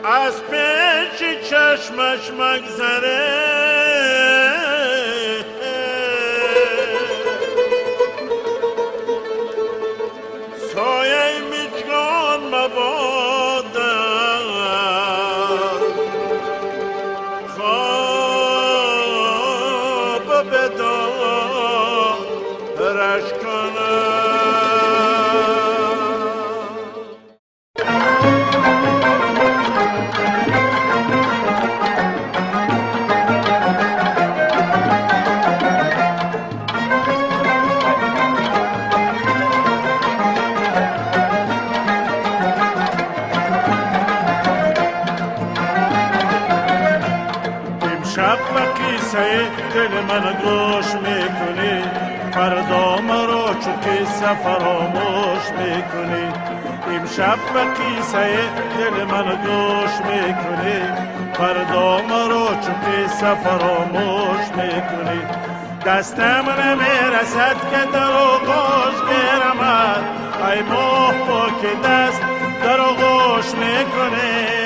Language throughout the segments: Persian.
از پیش چشمش مگذره سایه میچگان مباده خواب بدارش کنه شب به قیصه دل من گوش میکنی فردا مرا چو قصه فراموش میکنی امشب به قیصه دل من گوش میکنی فردا مرا چو قصه فراموش میکنی دستم نمیرسد که در آغوش گیرمت ای ماه با که دست در آغوش میکنی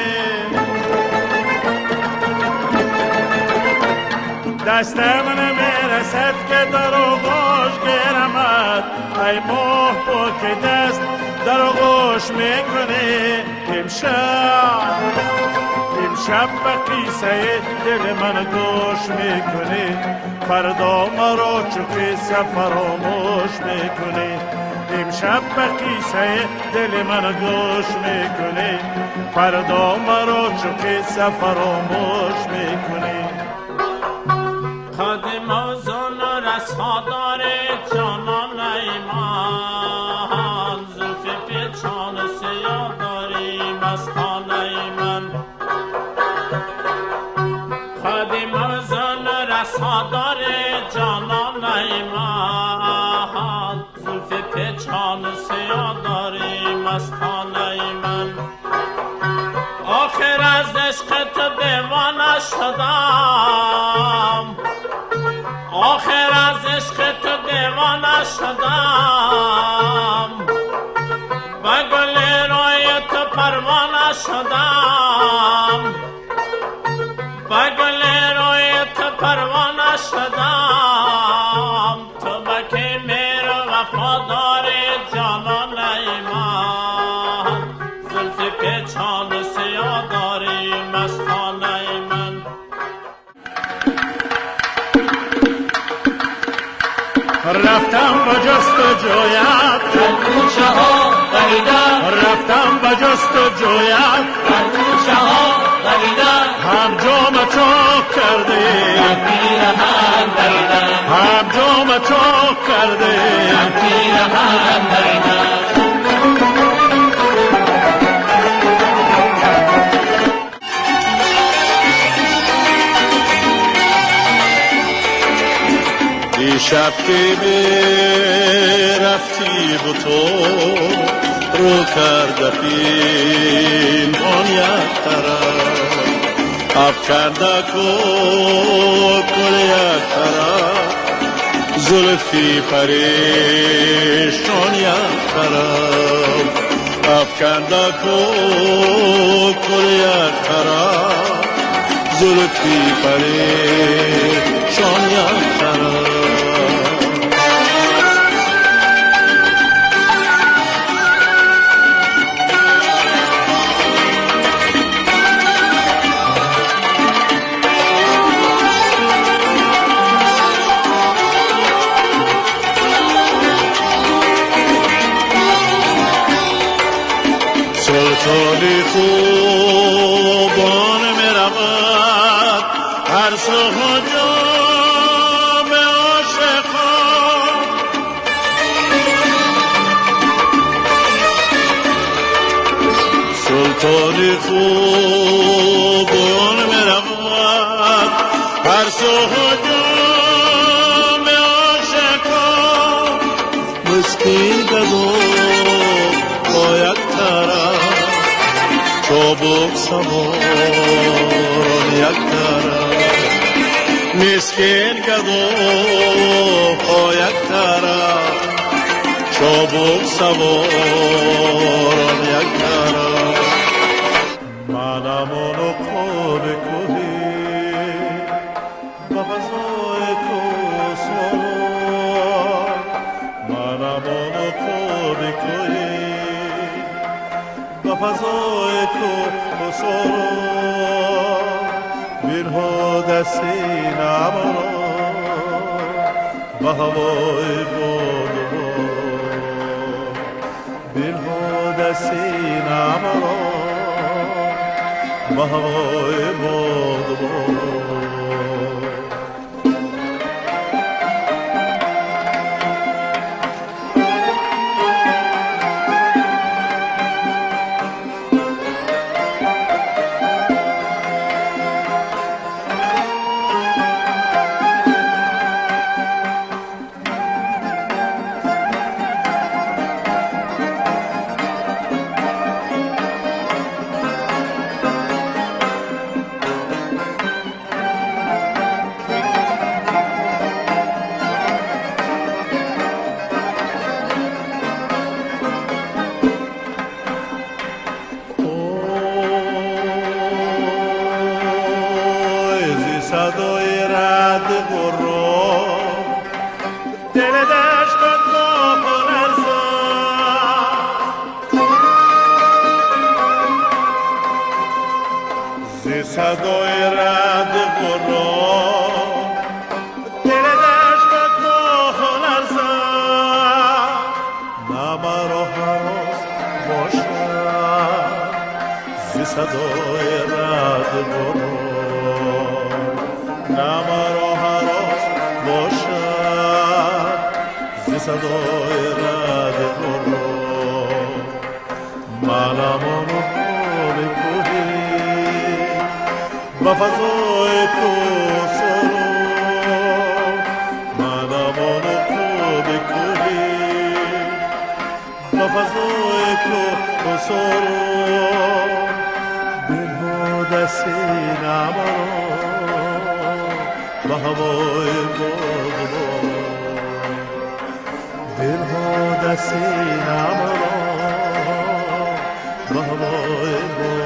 دستم نمیرسد که در آغوش گیرمت ای ماه با که دست در آغوش میکنی امشب به قیصه دل من گوش میکنی فردا مرا چو قصه فراموش میکنی امشب به قیصه دل من گوش میکنی فردا مرا چو قصه فراموش میکنی خادم آزان و رسادار جانان ایمان زلف پیچان سیاه داری مستان ایمان خادم آزان و رسادار جانان ایمان زلف پیچان سیاه داری مستان ایمان آخر از عشق تو دیوانه شدم آخر از عشق تو دیوانه شدم با گل روی تو پروانه شدم با گل روی تو پروانه شدم تو با که میرو وفادار جانان ایمان زلف پیچان سیاه داری مستان ایمان رفتم با جستجویت در کوچه ها دویدم رفتم با جستجویت در کوچه ها دویدم هم جام چاک کرده در پیرهن دویدم هم جام چاک کرده در پیرهن دویدم دیشب که رفتی با تو رو کرده پینهان یک طرف افکنده کل یک طرف زلفی پریشان یک طرف افکنده کل یک طرف زلفی پریشان یک طرف سلطانی خوبان می رود هر سو جام عاشقان سلطانی خوبان می رود هر سو جام عاشقان مسکین گدو با یک طرف چوبک سواران یک طرف مسکین گدو با یک طرف چوبک سواران یک طرف من منم اونو خوب کوهی با فضای کوسرو منم اونو خوب کوهی با فضای کوسرو بیرها دستی نمارو با هوای بودو بیرها دستی نمارو با هوای بودو صدای رد برو دل دشت با لرزد زی صدای رد برو دل دشت با لرزد نمارا هراس باشد زی صدای رد برو نمارا هراس باشد زی صدای رد برو منم اونو خوب کوهی با فضای کوسرو منم اونو خوب کوهی با فضای کوسرو دلها دستی نمارو با هوای بودو دلها دستی نمارا با هوای بودو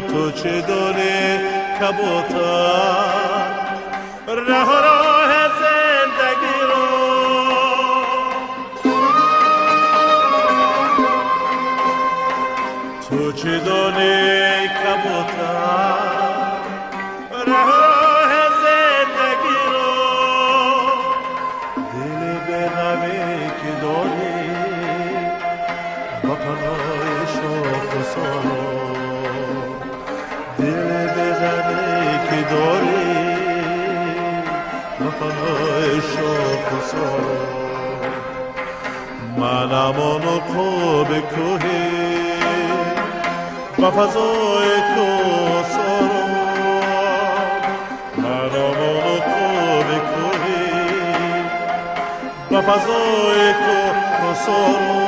تو چه داری کبوتر راه زندگی رو تو چه داری کبوتر راه زندگی رو دل به غمی که داری با پناه شوق و سارو دل به غمی که داری با پناه شوق و سارو منم اونو خوب کوهی با فضای کوسرو منم اونو خوب کوهی با فضای کوسرو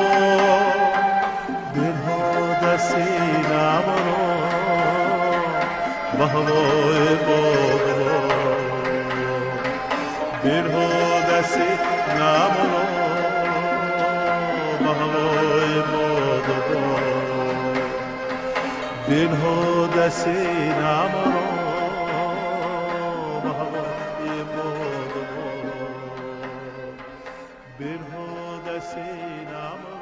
دلها دستی نمارو با هوای بودو دلها دستی نمارو با هوای بودو دلها دستی نمارو با هوای بودو دلها دستی نمارو